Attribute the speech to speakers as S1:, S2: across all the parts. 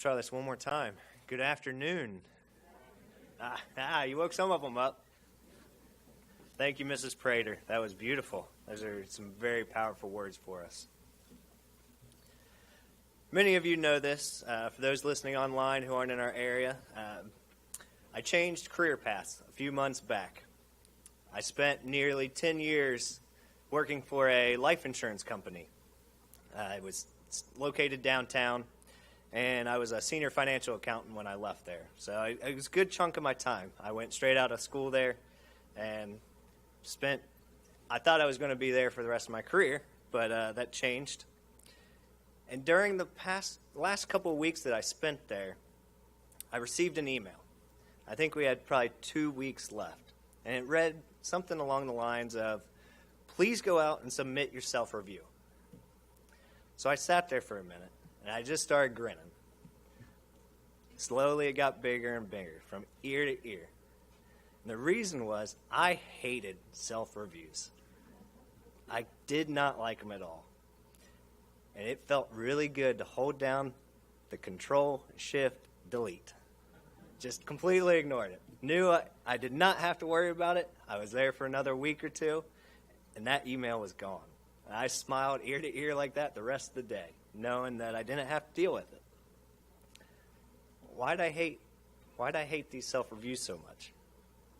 S1: Try this one more time. Good afternoon. You woke some of them up. Thank you, Mrs. Prater. That was beautiful. Those are some very powerful words for us. Many of you know this. For those listening online who aren't in our area, I changed career paths a few months back. I spent nearly 10 years working for a life insurance company. It was located downtown, and I was a senior financial accountant when I left there. So it was a good chunk of my time. I went straight out of school there and I thought I was going to be there for the rest of my career, but that changed. And during the last couple of weeks that I spent there, I received an email. I think we had probably 2 weeks left. And it read something along the lines of, please go out and submit your self-review. So I sat there for a minute, and I just started grinning. Slowly it got bigger and bigger, from ear to ear. And the reason was I hated self-reviews. I did not like them at all. And it felt really good to hold down the Control, Shift, Delete. Just completely ignored it. Knew I did not have to worry about it. I was there for another week or two, and that email was gone. I smiled ear to ear like that the rest of the day, knowing that I didn't have to deal with it. Why'd I hate these self-reviews so much?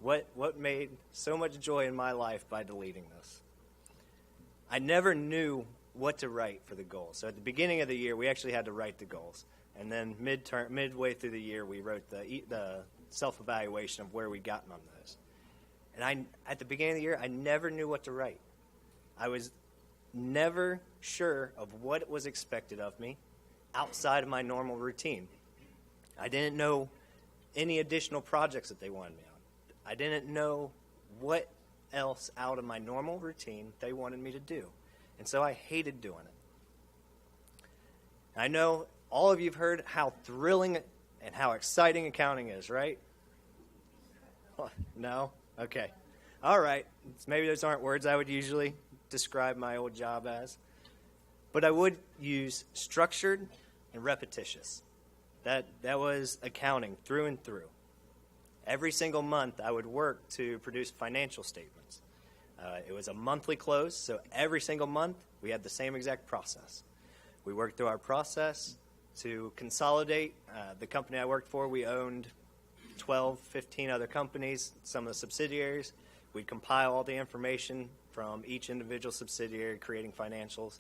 S1: What made so much joy in my life by deleting this? I never knew what to write for the goals. So at the beginning of the year, we actually had to write the goals. And then midway through the year, we wrote the self-evaluation of where we'd gotten on those. And at the beginning of the year, I never knew what to write. I was never sure of what was expected of me outside of my normal routine. I didn't know any additional projects that they wanted me on. I didn't know what else out of my normal routine they wanted me to do. And so I hated doing it. I know all of you have heard how thrilling and how exciting accounting is, right? No? Okay. All right. Maybe those aren't words I would usually describe my old job as. But I would use structured and repetitious. That was accounting through and through. Every single month I would work to produce financial statements. It was a monthly close, so every single month we had the same exact process. We worked through our process to consolidate. The company I worked for, we owned 12, 15 other companies, some of the subsidiaries. We'd compile all the information from each individual subsidiary, creating financials,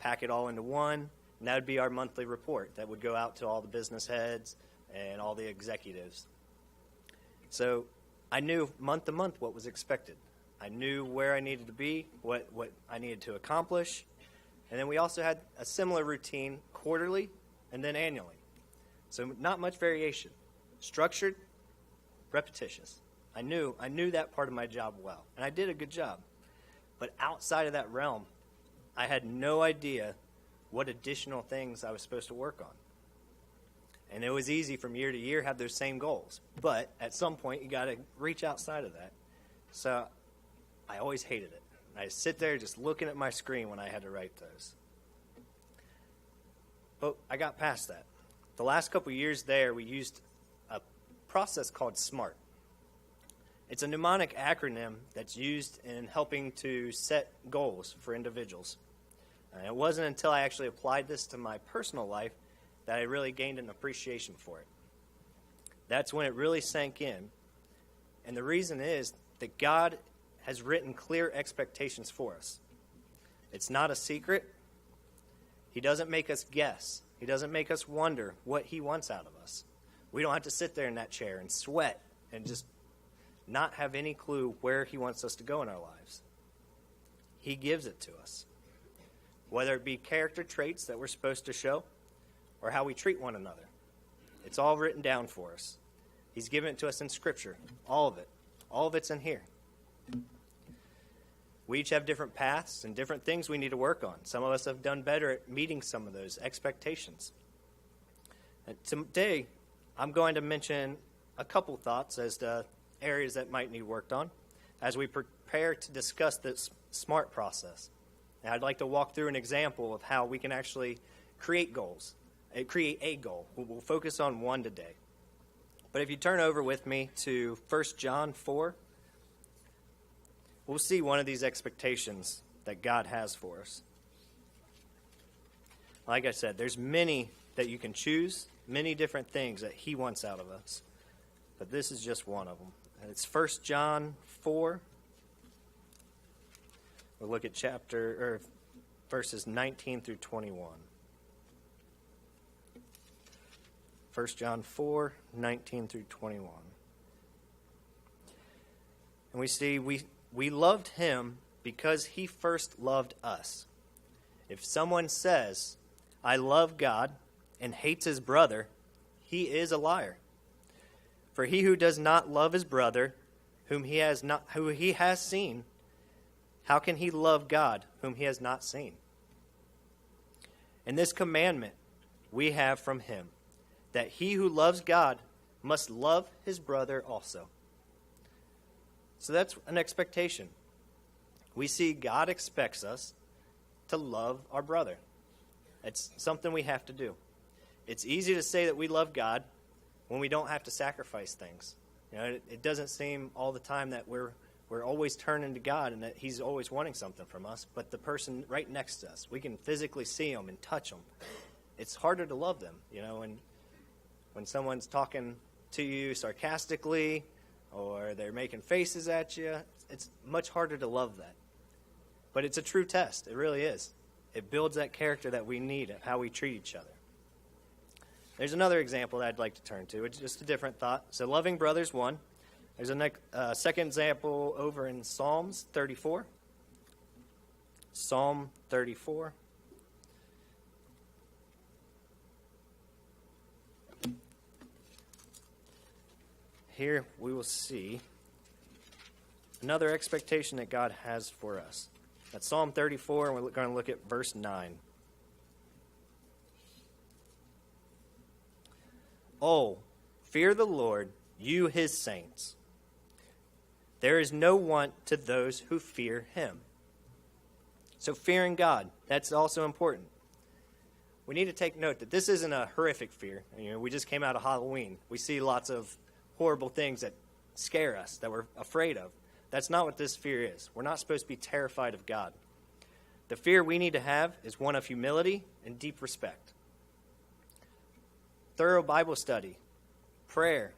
S1: pack it all into one, and that would be our monthly report that would go out to all the business heads and all the executives. So I knew month to month what was expected. I knew where I needed to be, what I needed to accomplish. And then we also had a similar routine quarterly and then annually. So not much variation. Structured, repetitious. I knew that part of my job well, and I did a good job. But outside of that realm, I had no idea what additional things I was supposed to work on. And it was easy from year to year have those same goals. But at some point, you got to reach outside of that. So I always hated it. I'd sit there just looking at my screen when I had to write those. But I got past that. The last couple of years there, we used a process called S.M.A.R.T. It's a mnemonic acronym that's used in helping to set goals for individuals. And it wasn't until I actually applied this to my personal life that I really gained an appreciation for it. That's when it really sank in. And the reason is that God has written clear expectations for us. It's not a secret. He doesn't make us guess. He doesn't make us wonder what he wants out of us. We don't have to sit there in that chair and sweat and just not have any clue where he wants us to go in our lives. He gives it to us. Whether it be character traits that we're supposed to show or how we treat one another. It's all written down for us. He's given it to us in Scripture. All of it. All of it's in here. We each have different paths and different things we need to work on. Some of us have done better at meeting some of those expectations. And today, I'm going to mention a couple thoughts as to areas that might need worked on as we prepare to discuss this S.M.A.R.T process. And I'd like to walk through an example of how we can actually create goals create a goal. We'll focus on one today. But if you turn over with me to 1 John 4, we'll see one of these expectations that God has for us. Like I said, there's many that you can choose, many different things that he wants out of us. But this is just one of them. And it's 1 John 4. We'll look at verses 19 through 21. 1 John 4, 19 through 21. And we see we loved him because he first loved us. If someone says, I love God, and hates his brother, he is a liar. For he who does not love his brother, who he has seen, how can he love God, whom he has not seen? And this commandment we have from him, that he who loves God must love his brother also. So that's an expectation. We see God expects us to love our brother. It's something we have to do. It's easy to say that we love God when we don't have to sacrifice things. You know, it doesn't seem all the time that we're always turning to God and that he's always wanting something from us, but the person right next to us, we can physically see them and touch them. It's harder to love them, you know, and when someone's talking to you sarcastically or they're making faces at you, it's much harder to love that. But it's a true test. It really is. It builds that character that we need of how we treat each other. There's another example that I'd like to turn to. It's just a different thought. So loving brothers, one. There's a second example over in Psalms 34. Psalm 34. Here we will see another expectation that God has for us. That's Psalm 34, and we're going to look at verse 9. Oh, fear the Lord, you his saints. There is no want to those who fear him. So fearing God, that's also important. We need to take note that this isn't a horrific fear. You know, we just came out of Halloween. We see lots of horrible things that scare us, that we're afraid of. That's not what this fear is. We're not supposed to be terrified of God. The fear we need to have is one of humility and deep respect. Thorough Bible study, prayer,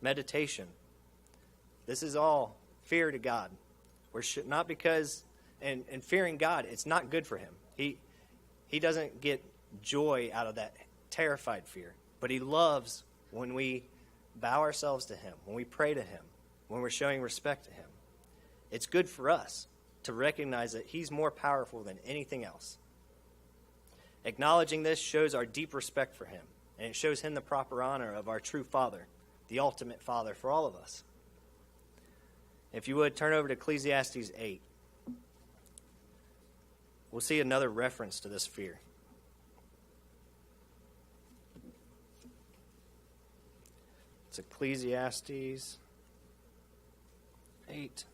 S1: meditation. This is all fear to God. Not because, and fearing God, it's not good for him. He doesn't get joy out of that terrified fear, but he loves when we bow ourselves to him, when we pray to him, when we're showing respect to him. It's good for us to recognize that he's more powerful than anything else. Acknowledging this shows our deep respect for him, and it shows him the proper honor of our true Father, the ultimate Father for all of us. If you would, turn over to Ecclesiastes 8. We'll see another reference to this fear. It's Ecclesiastes 8.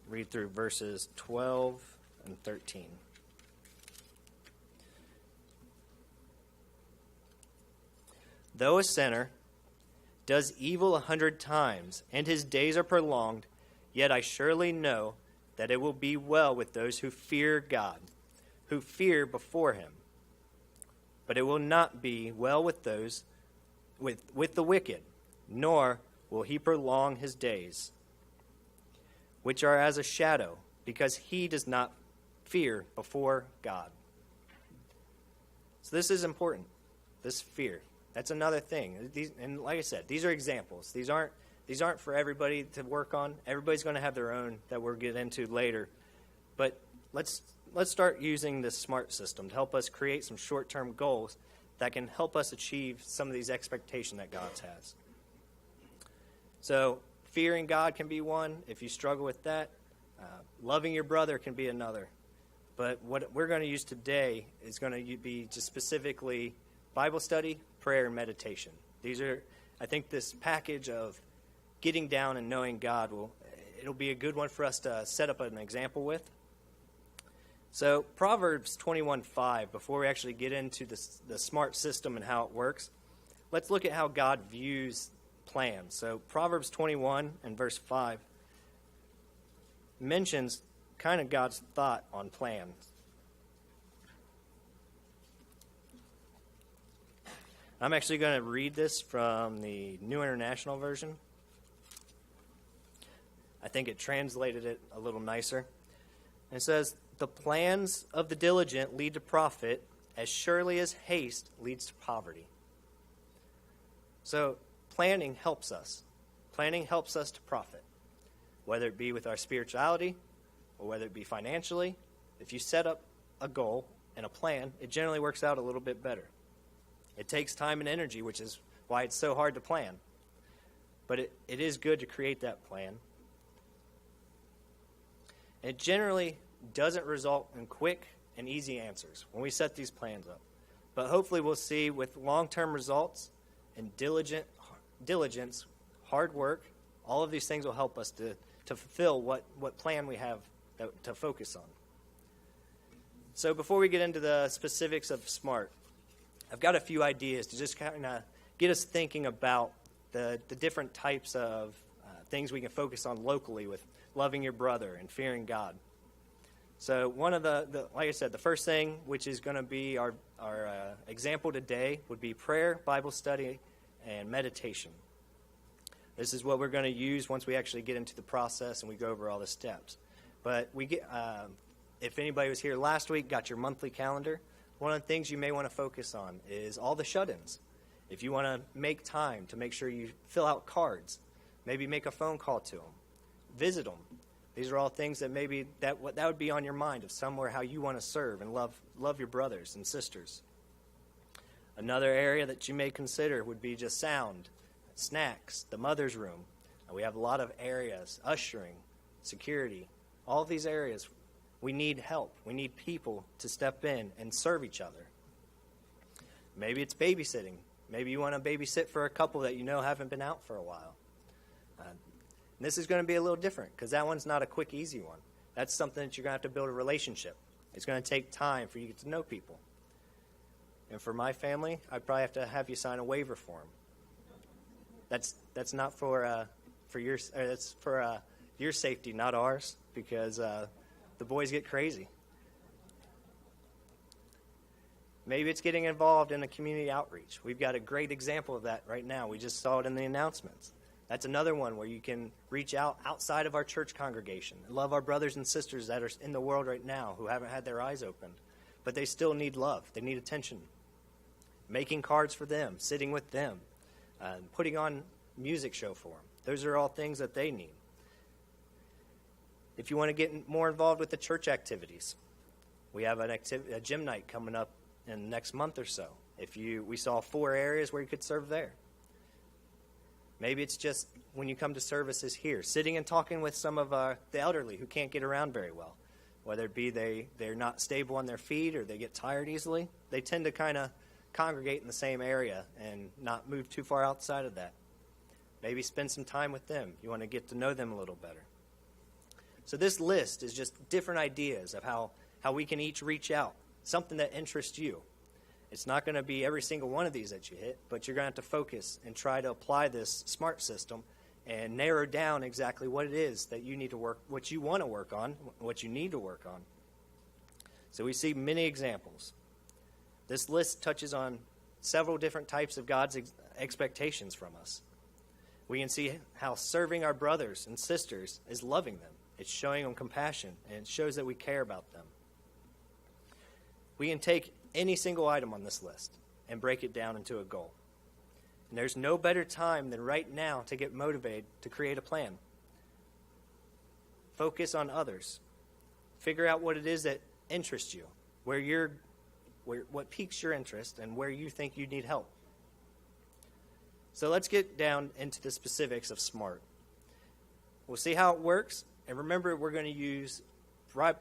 S1: Read through verses 12 and 13. Though a sinner does evil 100 times, and his days are prolonged, yet I surely know that it will be well with those who fear God, who fear before him. But it will not be well with those with the wicked, nor will he prolong his days, which are as a shadow, because he does not fear before God. So this is important, this fear. That's another thing. And like I said, these are examples. These aren't for everybody to work on. Everybody's going to have their own that we'll get into later. But let's start using this SMART system to help us create some short-term goals that can help us achieve some of these expectations that God has. So fearing God can be one. If you struggle with that, loving your brother can be another. But what we're going to use today is going to be just specifically Bible study, prayer, and meditation. These are, I think, this package of getting down and knowing God it'll be a good one for us to set up an example with. So Proverbs 21:5, before we actually get into the SMART system and how it works, let's look at how God views plans. So Proverbs 21 and verse 5 mentions kind of God's thought on plans. I'm actually going to read this from the New International Version. I think it translated it a little nicer. It says, "The plans of the diligent lead to profit as surely as haste leads to poverty." So planning helps us. Planning helps us to profit, whether it be with our spirituality or whether it be financially. If you set up a goal and a plan, it generally works out a little bit better. It takes time and energy, which is why it's so hard to plan. But it is good to create that plan. It generally doesn't result in quick and easy answers when we set these plans up. But hopefully we'll see with long-term results and diligence, hard work, all of these things will help us to fulfill what plan we have to focus on. So before we get into the specifics of SMART, I've got a few ideas to just kind of get us thinking about the different types of things we can focus on locally with loving your brother and fearing God. So one of the like I said, the first thing, which is going to be our example today, would be prayer, Bible study, and meditation. This is what we're going to use once we actually get into the process and we go over all the steps. But if anybody was here last week, got your monthly calendar, one of the things you may want to focus on is all the shut-ins. If you want to make time to make sure you fill out cards, maybe make a phone call to them, visit them. These are all things that maybe that would be on your mind of somewhere how you want to serve and love your brothers and sisters. Another area that you may consider would be just sound, snacks, the mother's room. We have a lot of areas, ushering, security, all of these areas. We need help. We need people to step in and serve each other. Maybe it's babysitting. Maybe you want to babysit for a couple that you know haven't been out for a while. This is going to be a little different because that one's not a quick, easy one. That's something that you're going to have to build a relationship. It's going to take time for you to get to know people. And for my family, I'd probably have you sign a waiver form. That's not for your that's for your safety, not ours, because the boys get crazy. Maybe it's getting involved in a community outreach. We've got a great example of that right now. We just saw it in the announcements. That's another one where you can reach out outside of our church congregation and love our brothers and sisters that are in the world right now who haven't had their eyes opened, but they still need love. They need attention. Making cards for them, sitting with them, putting on music show for them. Those are all things that they need. If you want to get more involved with the church activities, we have a gym night coming up in the next month or so. We saw 4 areas where you could serve there. Maybe it's just when you come to services here, sitting and talking with some of the elderly who can't get around very well. Whether it be they're not stable on their feet or they get tired easily, they tend to kind of congregate in the same area and not move too far outside of that. Maybe spend some time with them. You want to get to know them a little better. So this list is just different ideas of how we can each reach out, something that interests you. It's not going to be every single one of these that you hit, but you're going to have to focus and try to apply this SMART system and narrow down exactly what it is that you need to work, what you want to work on, what you need to work on. So we see many examples. This list touches on several different types of God's expectations from us. We can see how serving our brothers and sisters is loving them. It's showing them compassion, and it shows that we care about them. We can take any single item on this list and break it down into a goal. And there's no better time than right now to get motivated to create a plan. Focus on others. Figure out what it is that interests you, what piques your interest, and where you think you need help. So let's get down into the specifics of SMART. We'll see how it works, and remember we're going to use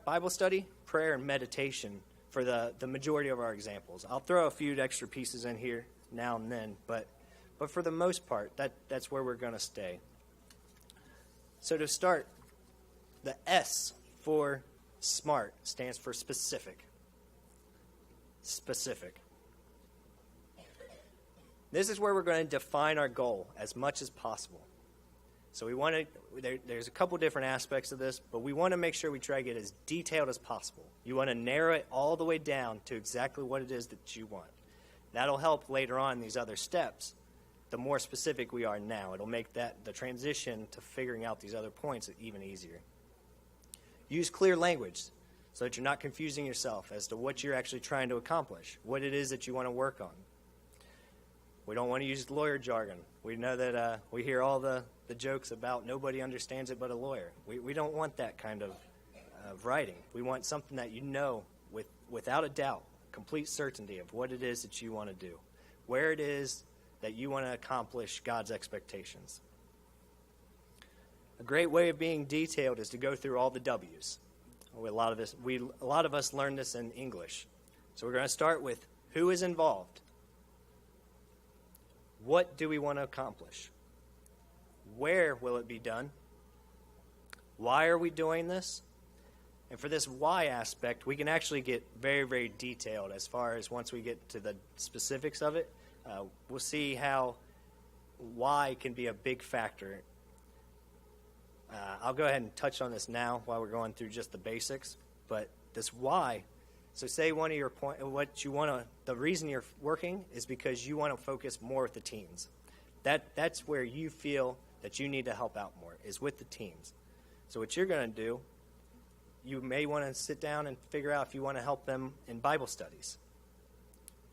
S1: Bible study, prayer, and meditation for the majority of our examples. I'll throw a few extra pieces in here now and then, but for the most part, that's where we're going to stay. So to start, the S for SMART stands for specific. Specific. This is where we're going to define our goal as much as possible. So we want to, there's a couple different aspects of this, but we want to make sure we try to get as detailed as possible. You want to narrow it all the way down to exactly what it is that you want. That'll help later on in these other steps. The more specific we are now, it'll make the transition to figuring out these other points even easier. Use clear language so that you're not confusing yourself as to what you're actually trying to accomplish, what it is that you want to work on. We don't want to use lawyer jargon. We know that we hear all the jokes about nobody understands it but a lawyer. We don't want that kind of writing. We want something that you know without a doubt, complete certainty of what it is that you want to do, where it is that you want to accomplish God's expectations. A great way of being detailed is to go through all the W's. A lot of us learn this in English. So we're going to start with who is involved. What do we want to accomplish? Where will it be done? Why are we doing this? And for this why aspect, we can actually get very, very detailed as far as once we get to the specifics of it. We'll see how why can be a big factor. I'll go ahead and touch on this now while we're going through just the basics. But this why, so say one of your the reason you're working is because you want to focus more with the teens. That's where you feel that you need to help out more, is with the teens. So what you're going to do, you may want to sit down and figure out if you want to help them in Bible studies.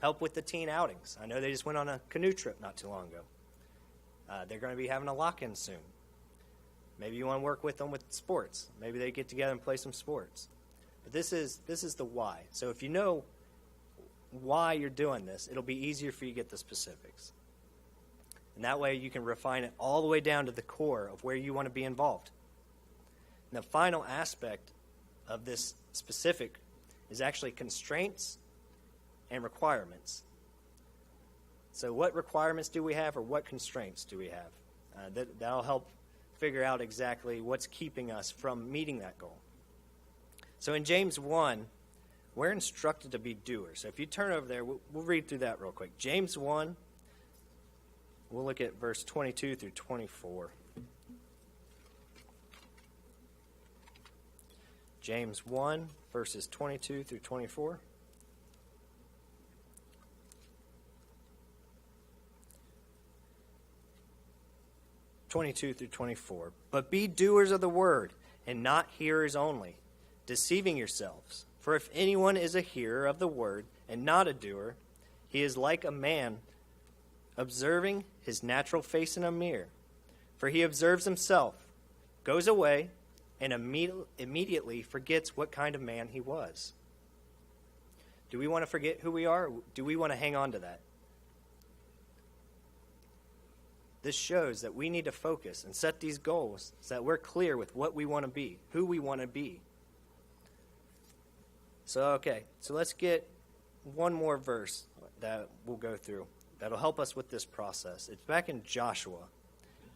S1: Help with the teen outings. I know they just went on a canoe trip not too long ago. They're going to be having a lock-in soon. Maybe you want to work with them with sports. Maybe they get together and play some sports. But this is the why. So if you know why you're doing this, it'll be easier for you to get the specifics. And that way you can refine it all the way down to the core of where you want to be involved. And the final aspect of this specific is actually constraints and requirements. So what requirements do we have, or what constraints do we have? That'll help figure out exactly what's keeping us from meeting that goal. So in James 1, we're instructed to be doers. So if you turn over there, we'll read through that real quick. James 1, we'll look at verse 22 through 24. James 1, verses 22 through 24. But be doers of the word, and not hearers only, deceiving yourselves. For if anyone is a hearer of the word, and not a doer, he is like a man observing his natural face in a mirror. For he observes himself, goes away, and immediately forgets what kind of man he was. Do we want to forget who we are? Or do we want to hang on to that? This shows that we need to focus and set these goals so that we're clear with what we want to be, who we want to be. So let's get one more verse that we'll go through that'll help us with this process. It's back in Joshua.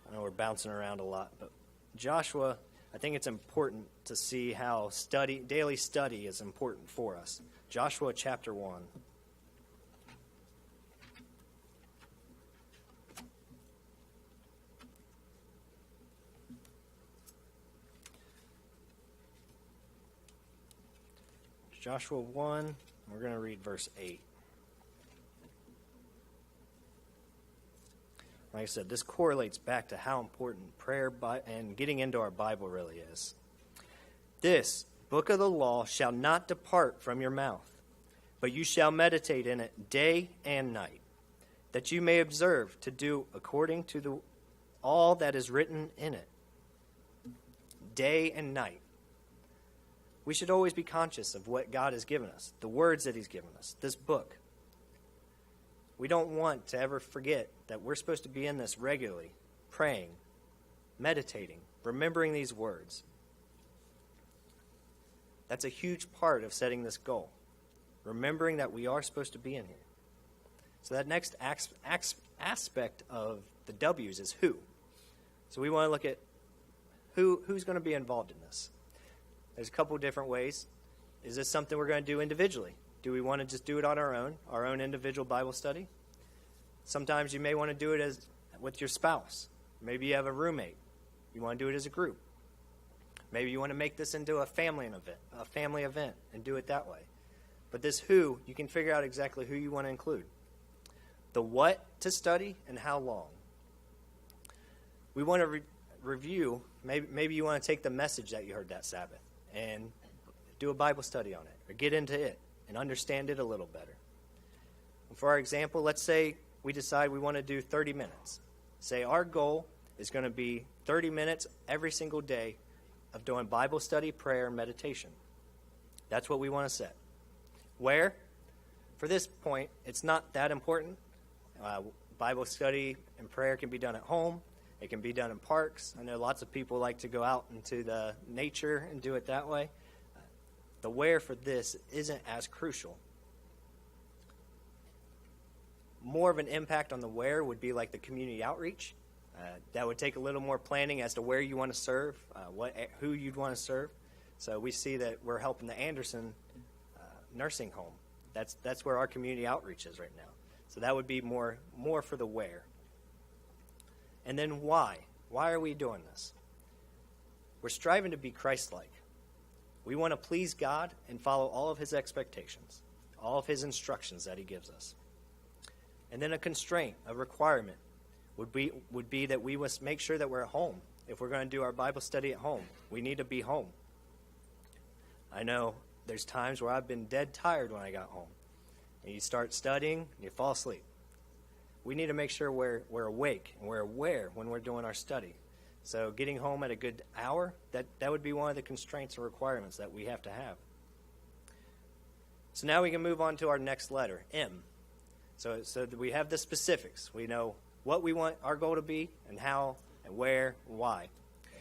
S1: I know we're bouncing around a lot, but Joshua, I think it's important to see how daily study is important for us. Joshua chapter 1. Joshua 1, we're going to read verse 8. Like I said, this correlates back to how important prayer and getting into our Bible really is. This book of the law shall not depart from your mouth, but you shall meditate in it day and night, that you may observe to do according to all that is written in it. Day and night. We should always be conscious of what God has given us, the words that he's given us, this book. We don't want to ever forget that we're supposed to be in this regularly, praying, meditating, remembering these words. That's a huge part of setting this goal, remembering that we are supposed to be in here. So that next aspect of the W's is who. So we want to look at who's going to be involved in this. There's a couple different ways. Is this something we're going to do individually? Do we want to just do it on our own individual Bible study? Sometimes you may want to do it with your spouse. Maybe you have a roommate. You want to do it as a group. Maybe you want to make this into a family event and do it that way. But this who, you can figure out exactly who you want to include. The what to study and how long. We want to review, maybe you want to take the message that you heard that Sabbath and do a Bible study on it or get into it and understand it a little better. For our example, let's say we decide we want to do 30 minutes. Say our goal is going to be 30 minutes every single day of doing Bible study, prayer, and meditation. That's what we want to set. Where? For this point, it's not that important. Bible study and prayer can be done at home. It can be done in parks. I know lots of people like to go out into the nature and do it that way. The where for this isn't as crucial. More of an impact on the where would be like the community outreach. That would take a little more planning as to where you want to serve, who you'd want to serve. So we see that we're helping the Anderson nursing home. That's where our community outreach is right now. So that would be more for the where. And then why? Why are we doing this? We're striving to be Christ-like. We want to please God and follow all of his expectations, all of his instructions that he gives us. And then a constraint, a requirement, would be that we must make sure that we're at home. If we're going to do our Bible study at home, we need to be home. I know there's times where I've been dead tired when I got home. And you start studying, and you fall asleep. We need to make sure we're awake and we're aware when we're doing our study. So getting home at a good hour, that would be one of the constraints and requirements that we have to have. So now we can move on to our next letter, M. So we have the specifics. We know what we want our goal to be and how and where and why.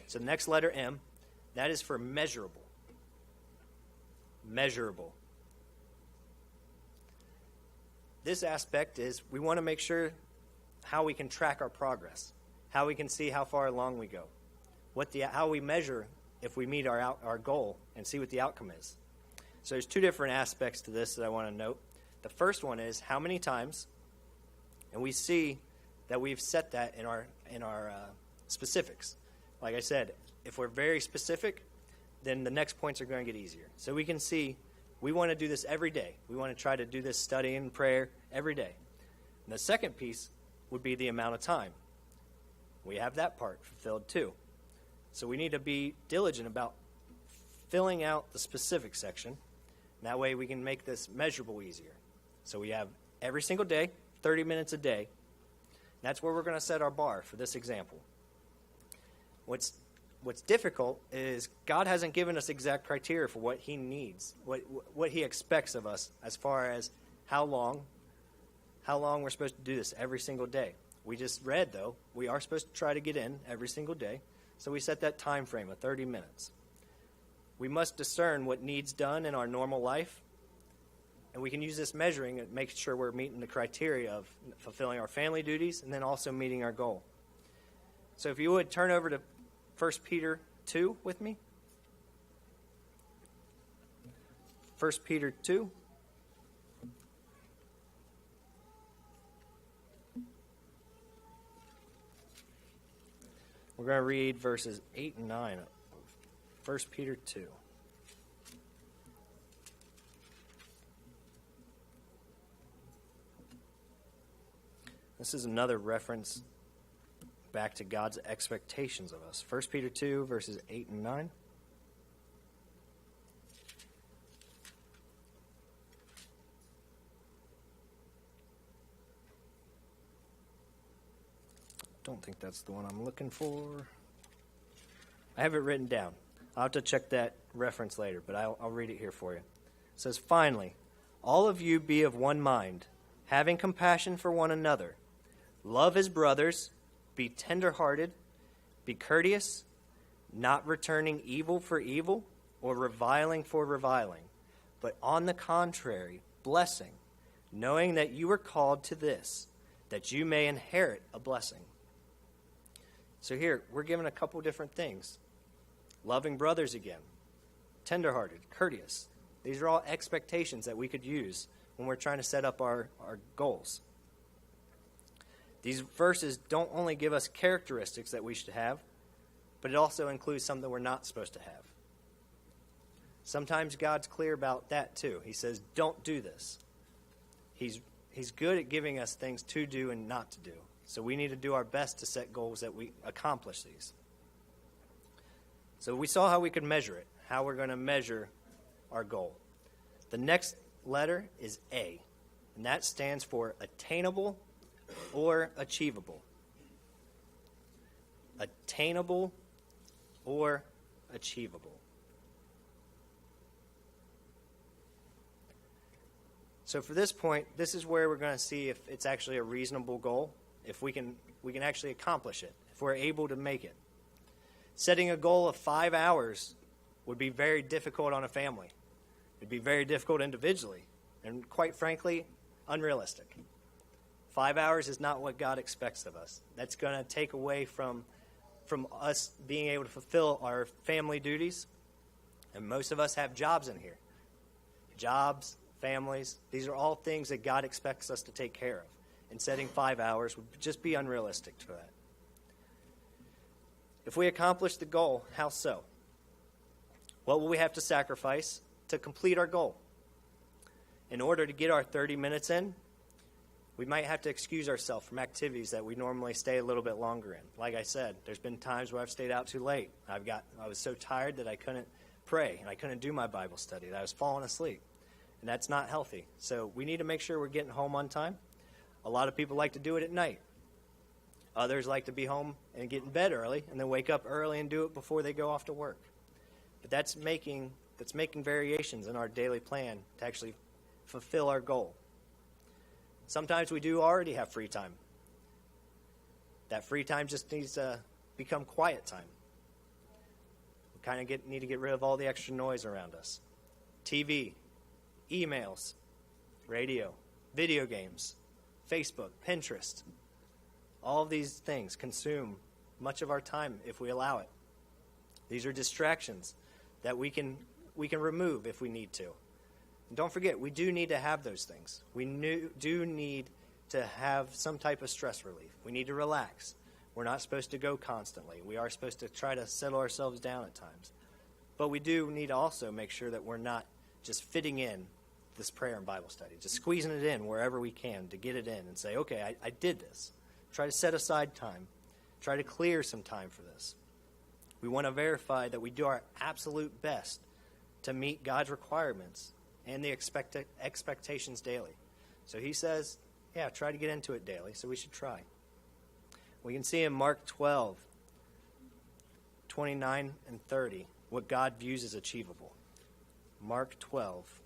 S1: So the next letter, M, that is for measurable. Measurable. This aspect is we want to make sure how we can track our progress, how we can see how far along we go, how we measure if we meet our goal and see what the outcome is. So there's two different aspects to this that I want to note. The first one is how many times, and we see that we've set that in our specifics. Like I said, if we're very specific, then the next points are going to get easier. So we can see we want to do this every day. We want to try to do this study and prayer every day. And the second piece would be the amount of time. We have that part fulfilled too. So we need to be diligent about filling out the specific section. And that way we can make this measurable easier. So we have every single day, 30 minutes a day. That's where we're going to set our bar for this example. What's difficult is God hasn't given us exact criteria for what he needs, what he expects of us as far as how long we're supposed to do this every single day. We just read, though, we are supposed to try to get in every single day, so we set that time frame of 30 minutes. We must discern what needs done in our normal life, and we can use this measuring and make sure we're meeting the criteria of fulfilling our family duties and then also meeting our goal. So if you would turn over to 1 Peter 2 with me. 1 Peter 2. We're going to read verses 8 and 9 of 1 Peter 2. This is another reference back to God's expectations of us. 1 Peter 2, verses 8 and 9. Don't think that's the one I'm looking for. I have it written down. I'll have to check that reference later, but I'll read it here for you. It says, "Finally, all of you be of one mind, having compassion for one another. Love as brothers, be tender-hearted, be courteous, not returning evil for evil or reviling for reviling, but on the contrary, blessing, knowing that you are called to this, that you may inherit a blessing." So here, we're given a couple different things. Loving brothers again. tenderhearted, courteous. These are all expectations that we could use when we're trying to set up our goals. These verses don't only give us characteristics that we should have, but it also includes something we're not supposed to have. Sometimes God's clear about that too. He says, don't do this. He's good at giving us things to do and not to do. So we need to do our best to set goals that we accomplish these. So we saw how we could measure it, how we're going to measure our goal. The next letter is A, and that stands for attainable or achievable. Attainable or achievable. So for this point, this is where we're going to see if it's actually a reasonable goal, if we can actually accomplish it, if we're able to make it. Setting a goal of 5 hours would be very difficult on a family. It'd be very difficult individually, and quite frankly, unrealistic. 5 hours is not what God expects of us. That's going to take away from us being able to fulfill our family duties. And most of us have jobs in here. Jobs, families, these are all things that God expects us to take care of. And setting 5 hours would just be unrealistic for that. If we accomplish the goal, how so? What will we have to sacrifice to complete our goal? In order to get our 30 minutes in, we might have to excuse ourselves from activities that we normally stay a little bit longer in. Like I said, there's been times where I've stayed out too late. I was so tired that I couldn't pray and I couldn't do my Bible study, that I was falling asleep. And that's not healthy. So we need to make sure we're getting home on time. A lot of people like to do it at night. Others like to be home and get in bed early and then wake up early and do it before they go off to work. But that's making variations in our daily plan to actually fulfill our goal. Sometimes we do already have free time. That free time just needs to become quiet time. We kind of need to get rid of all the extra noise around us. TV, emails, radio, video games, Facebook, Pinterest. All of these things consume much of our time if we allow it. These are distractions that we can remove if we need to. And don't forget, we do need to have those things. We do need to have some type of stress relief. We need to relax. We're not supposed to go constantly. We are supposed to try to settle ourselves down at times. But we do need to also make sure that we're not just fitting in this prayer and Bible study, just squeezing it in wherever we can to get it in and say, okay, I did this. Try to set aside time. Try to clear some time for this. We want to verify that we do our absolute best to meet God's requirements and the expectations daily. So he says, yeah, try to get into it daily, so we should try. We can see in Mark 12, 29 and 30, what God views as achievable. Mark 12.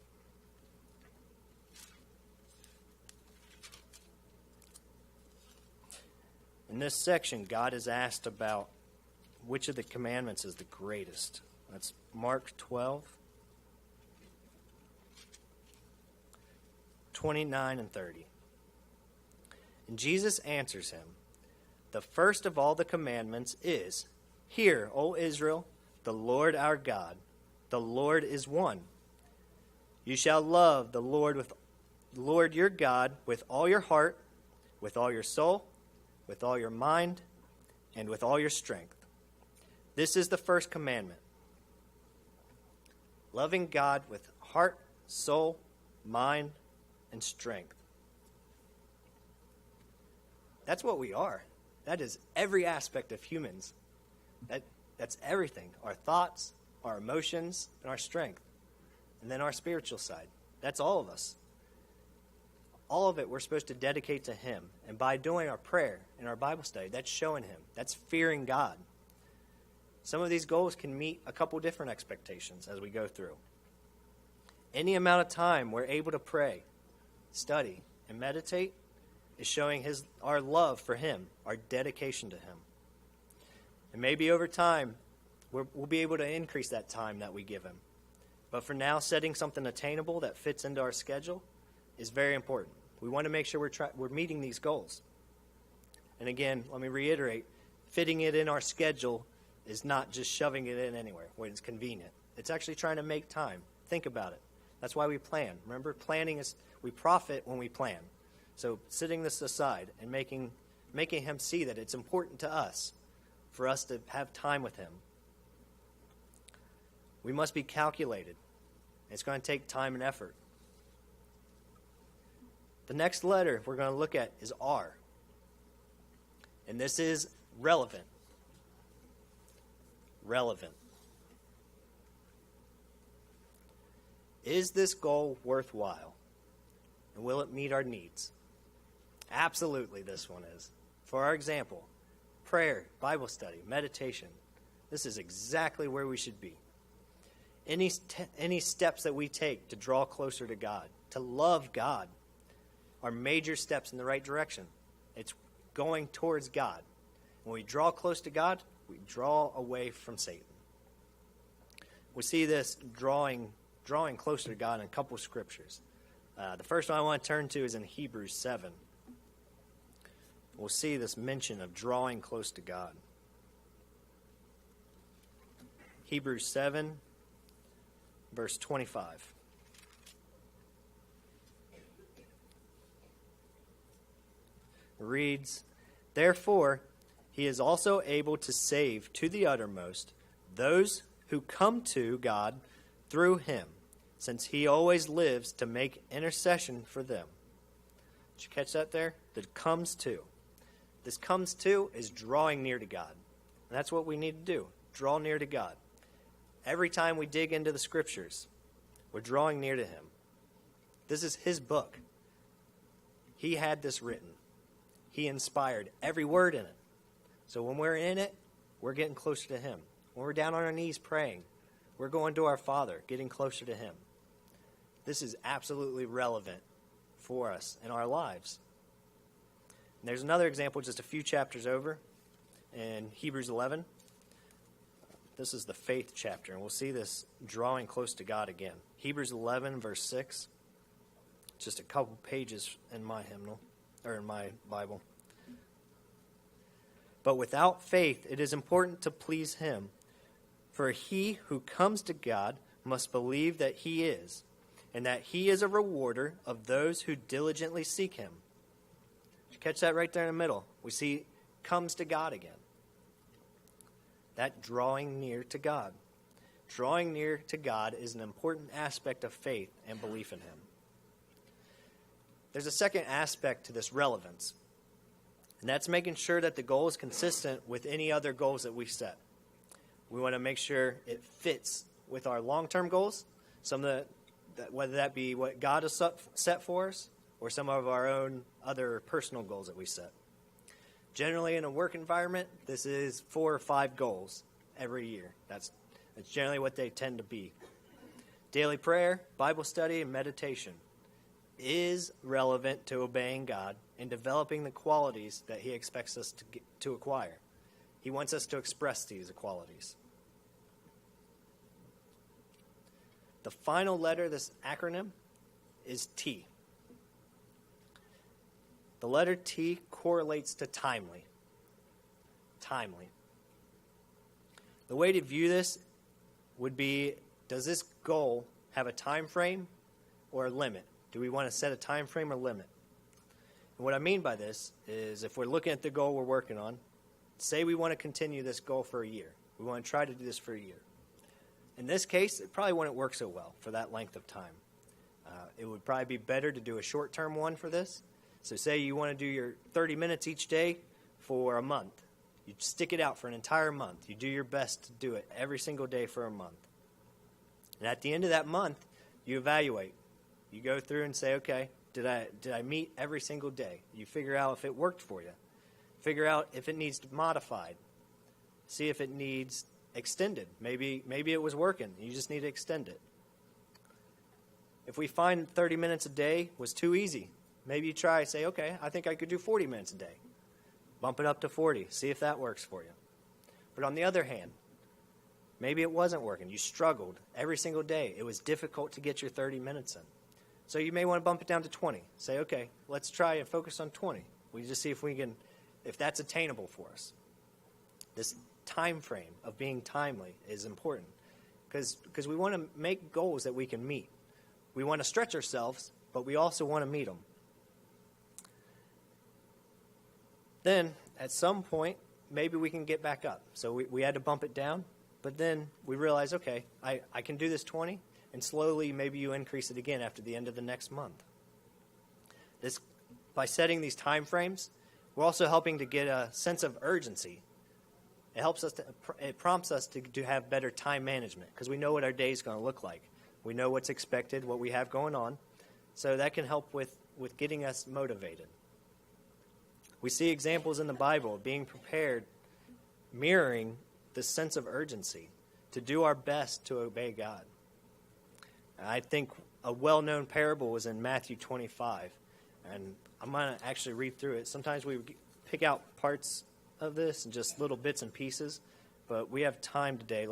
S1: In this section, God is asked about which of the commandments is the greatest. That's Mark 12, 29 and 30. And Jesus answers him, "The first of all the commandments is, Hear, O Israel, the Lord our God, the Lord is one. You shall love the Lord your God with all your heart, with all your soul, with all your mind, and with all your strength. This is the first commandment. Loving God with heart, soul, mind, and strength." That's what we are. That is every aspect of humans. That's everything. Our thoughts, our emotions, and our strength. And then our spiritual side. That's all of us. All of it we're supposed to dedicate to him. And by doing our prayer and our Bible study, that's showing him. That's fearing God. Some of these goals can meet a couple different expectations as we go through. Any amount of time we're able to pray, study, and meditate is showing our love for him, our dedication to him. And maybe over time, we'll be able to increase that time that we give him. But for now, setting something attainable that fits into our schedule is very important. We want to make sure we're meeting these goals. And again, let me reiterate, fitting it in our schedule is not just shoving it in anywhere when it's convenient. It's actually trying to make time. Think about it. That's why we plan. Remember, planning is, we profit when we plan. So setting this aside and making him see that it's important to us for us to have time with him. We must be calculated. It's going to take time and effort. The next letter we're going to look at is R. And this is relevant. Relevant. Is this goal worthwhile? And will it meet our needs? Absolutely, this one is. For our example, prayer, Bible study, meditation. This is exactly where we should be. Any steps that we take to draw closer to God, to love God, are major steps in the right direction. It's going towards God. When we draw close to God, we draw away from Satan. We see this drawing closer to God in a couple of scriptures. The first one I want to turn to is in Hebrews 7. We'll see this mention of drawing close to God. Hebrews 7, verse 25. It reads, "Therefore, he is also able to save to the uttermost those who come to God through him, since he always lives to make intercession for them." Did you catch that there? That comes to. This comes to is drawing near to God. And that's what we need to do. Draw near to God. Every time we dig into the scriptures, we're drawing near to him. This is his book. He had this written. He inspired every word in it. So when we're in it, we're getting closer to him. When we're down on our knees praying, we're going to our Father, getting closer to him. This is absolutely relevant for us in our lives. And there's another example just a few chapters over in Hebrews 11. This is the faith chapter, and we'll see this drawing close to God again. Hebrews 11, verse 6. Just a couple pages in my hymnal, or in my Bible. "But without faith it is important to please him. For he who comes to God must believe that he is, and that he is a rewarder of those who diligently seek him." Did you catch that right there in the middle? We see comes to God again. That drawing near to God. Drawing near to God is an important aspect of faith and belief in him. There's a second aspect to this relevance, and that's making sure that the goal is consistent with any other goals that we set. We want to make sure it fits with our long-term goals, whether that be what God has set for us or some of our own other personal goals that we set. Generally, in a work environment, this is 4 or 5 goals every year. That's generally what they tend to be. Daily prayer, Bible study, and meditation is relevant to obeying God and developing the qualities that he expects us to acquire. He wants us to express these qualities. The final letter of this acronym is T. The letter T correlates to timely. Timely. The way to view this would be, does this goal have a time frame or a limit? Do we want to set a time frame or limit? And what I mean by this is if we're looking at the goal we're working on, say we want to continue this goal for a year. We want to try to do this for a year. In this case, it probably wouldn't work so well for that length of time. It would probably be better to do a short-term one for this. So say you want to do your 30 minutes each day for a month. You stick it out for an entire month. You do your best to do it every single day for a month. And at the end of that month, you evaluate. You go through and say, okay, did I meet every single day? You figure out if it worked for you. Figure out if it needs modified. See if it needs extended. Maybe it was working. You just need to extend it. If we find 30 minutes a day was too easy, maybe you try, say, okay, I think I could do 40 minutes a day. Bump it up to 40. See if that works for you. But on the other hand, maybe it wasn't working. You struggled every single day. It was difficult to get your 30 minutes in. So you may want to bump it down to 20. Say, okay, let's try and focus on 20. We just see if that's attainable for us. This time frame of being timely is important. because we want to make goals that we can meet. We want to stretch ourselves, but we also want to meet them. Then, at some point, maybe we can get back up. So we had to bump it down, but then we realize, okay, I can do this 20, and slowly maybe you increase it again after the end of the next month. By setting these time frames, we're also helping to get a sense of urgency. It prompts us to have better time management because we know what our day is going to look like. We know what's expected, what we have going on. So that can help with getting us motivated. We see examples in the Bible of being prepared, mirroring this sense of urgency to do our best to obey God. I think a well-known parable was in Matthew 25, and I'm going to actually read through it. Sometimes we pick out parts of this and just little bits and pieces, but we have time today.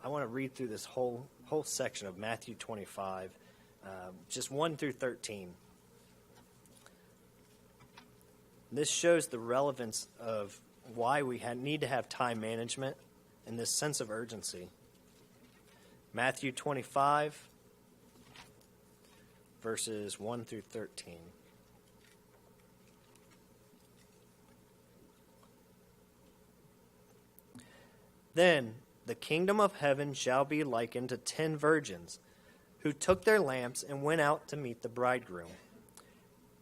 S1: I want to read through this whole section of Matthew 25, just 1 through 13. This shows the relevance of why we need to have time management and this sense of urgency. Matthew 25, verses 1 through 13. Then the kingdom of heaven shall be likened to 10 virgins, who took their lamps and went out to meet the bridegroom.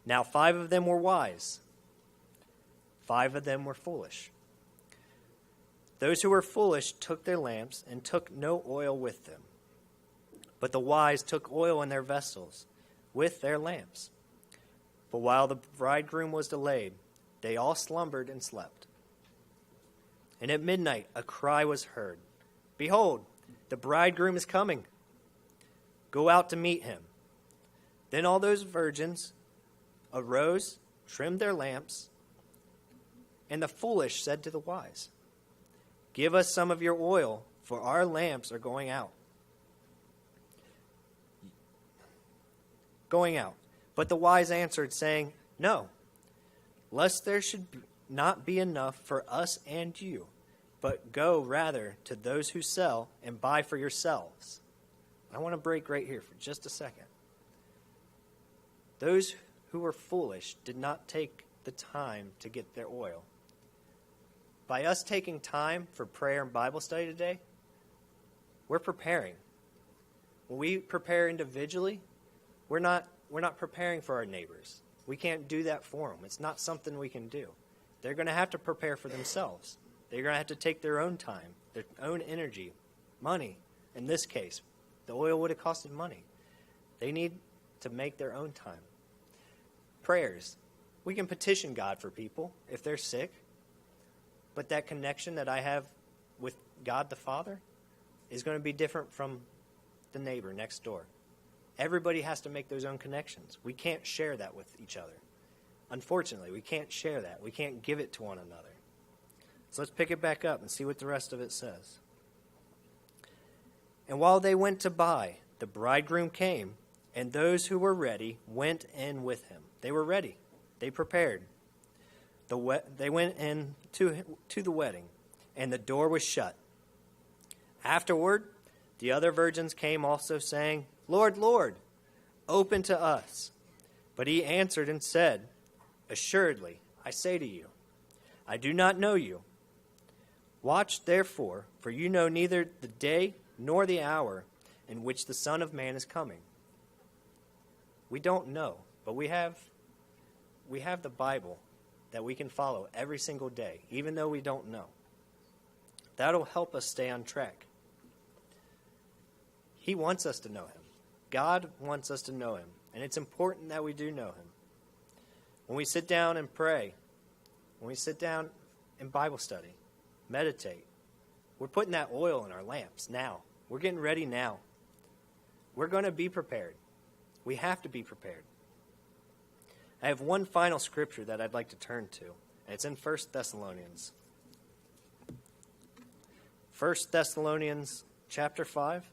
S1: Now 5 of them were wise, 5 of them were foolish. Those who were foolish took their lamps and took no oil with them. But the wise took oil in their vessels with their lamps. But while the bridegroom was delayed, they all slumbered and slept. And at midnight a cry was heard, "Behold, the bridegroom is coming. Go out to meet him." Then all those virgins arose, trimmed their lamps, and the foolish said to the wise, "Give us some of your oil, for our lamps are going out." But the wise answered, saying, "No, lest there should not be enough for us and you, but go rather to those who sell and buy for yourselves." I want to break right here for just a second. Those who were foolish did not take the time to get their oil. By us taking time for prayer and Bible study today, we're preparing. When we prepare individually, we're not preparing for our neighbors. We can't do that for them. It's not something we can do. They're going to have to prepare for themselves. They're going to have to take their own time, their own energy, money. In this case, the oil would have costed money. They need to make their own time. Prayers. We can petition God for people if they're sick, but that connection that I have with God the Father is going to be different from the neighbor next door. Everybody has to make those own connections. We can't share that with each other. Unfortunately, we can't share that. We can't give it to one another. So let's pick it back up and see what the rest of it says. And while they went to buy, the bridegroom came, and those who were ready went in with him. They were ready. They prepared. They went in to the wedding, and the door was shut. Afterward, the other virgins came also, saying, "Lord, Lord, open to us." But he answered and said, "Assuredly, I say to you, I do not know you. Watch therefore, for you know neither the day nor the hour in which the Son of Man is coming." We don't know, but we have the Bible that we can follow every single day, even though we don't know. That'll help us stay on track. He wants us to know him. God wants us to know him, and it's important that we do know him. When we sit down and pray, when we sit down in Bible study, meditate, we're putting that oil in our lamps now. We're getting ready now. We're going to be prepared. We have to be prepared. I have one final scripture that I'd like to turn to, and it's in 1 Thessalonians. 1 Thessalonians chapter 5.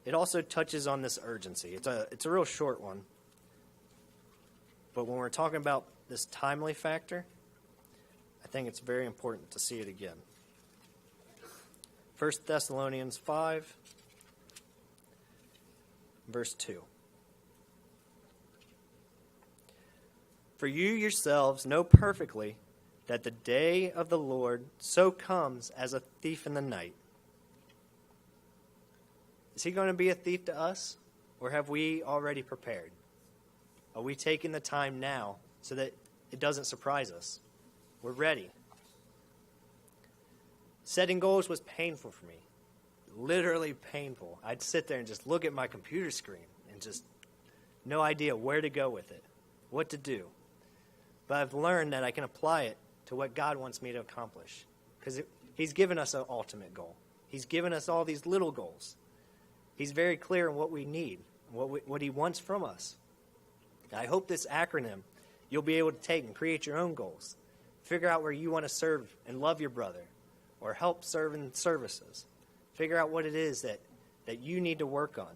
S1: It also touches on this urgency. It's a real short one. But when we're talking about this timely factor, I think it's very important to see it again. 1 Thessalonians 5, verse 2. For you yourselves know perfectly that the day of the Lord so comes as a thief in the night. Is he going to be a thief to us, or have we already prepared? Are we taking the time now so that it doesn't surprise us? We're ready. Setting goals was painful for me, literally painful. I'd sit there and just look at my computer screen and just no idea where to go with it, what to do. But I've learned that I can apply it to what God wants me to accomplish, because he's given us an ultimate goal. He's given us all these little goals. He's very clear on what we need, what he wants from us. I hope this acronym you'll be able to take and create your own goals. Figure out where you want to serve and love your brother, or help serve in services. Figure out what it is that you need to work on.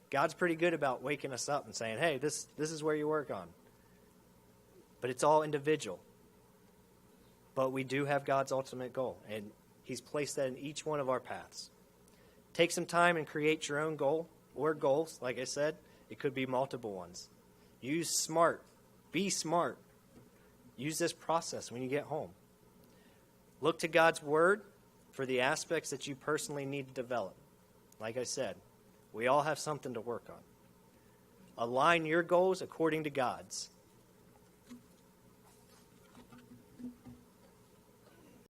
S1: God's pretty good about waking us up and saying, hey, this is where you work on. But it's all individual. But we do have God's ultimate goal, and he's placed that in each one of our paths. Take some time and create your own goal or goals. Like I said, it could be multiple ones. Use SMART. Be smart. Use this process when you get home. Look to God's word for the aspects that you personally need to develop. Like I said, we all have something to work on. Align your goals according to God's.